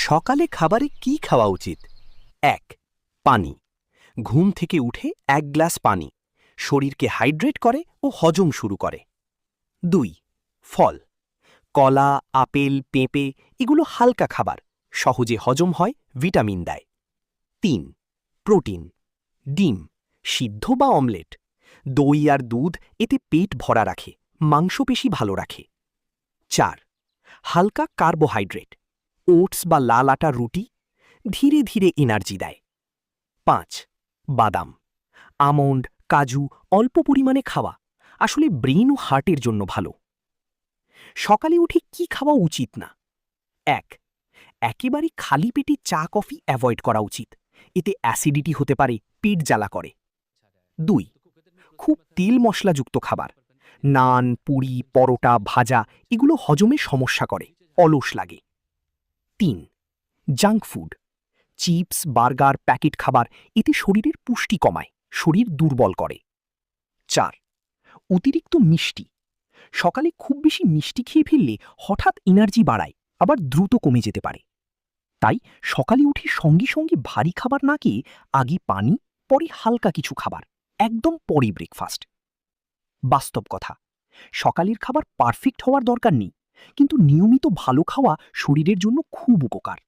সকালে খাবারে কি খাওয়া উচিত? ১. পানি। ঘুম থেকে উঠে ১ গ্লাস পানি শরীরকে হাইড্রেট করে ও হজম শুরু করে। ২. ফল। কলা, আপেল, পেঁপে এগুলো হালকা খাবার, সহজে হজম হয়, ভিটামিন দেয়। ৩. প্রোটিন। ডিম, সিদ্ধ বা অমলেট। দই আর দুধ এতে পেট ভরা রাখে, মাংসপেশি ভালো রাখে। ৪. হালকা কার্বোহাইড্রেট। ওটস বা লাল আটার রুটি ধীরে ধীরে এনার্জি দেয়। ৫. বাদাম, আমন্ড, কাজু অল্প পরিমাণে খাওয়া আসলে ব্রেন ও হার্টের জন্য ভালো। সকালে উঠে কি খাওয়া উচিত না? ১. একেবারে খালি পেটে চা কফি অ্যাভয়েড করা উচিত, এতে অ্যাসিডিটি হতে পারে, পেট জ্বালা করে। ২. খুব তেল মশলাযুক্ত খাবার, নান, পুরি, পরোটা, ভাজা এগুলো হজমে সমস্যা করে, অলস লাগে। ৩. Junk food, chips, burger, packet খাবার এতে শরীরের পুষ্টি কমায়, শরীর দুর্বল করে। ৪. অতিরিক্ত মিষ্টি। সকালে খুব বেশি মিষ্টি খেয়ে ফেললে হঠাৎ এনার্জি বাড়ায়, আবার দ্রুত কমে যেতে পারে। তাই সকালে উঠে সঙ্গে সঙ্গে ভারী খাবার না খেয়ে আগে পানি, পরে হালকা কিছু খাবার, একদম পরে ব্রেকফাস্ট। বাস্তব কথা, সকালের খাবার পারফেক্ট হওয়ার দরকার নেই, কিন্তু নিয়মিত ভালো খাওয়া শরীরের জন্য খুব উপকার।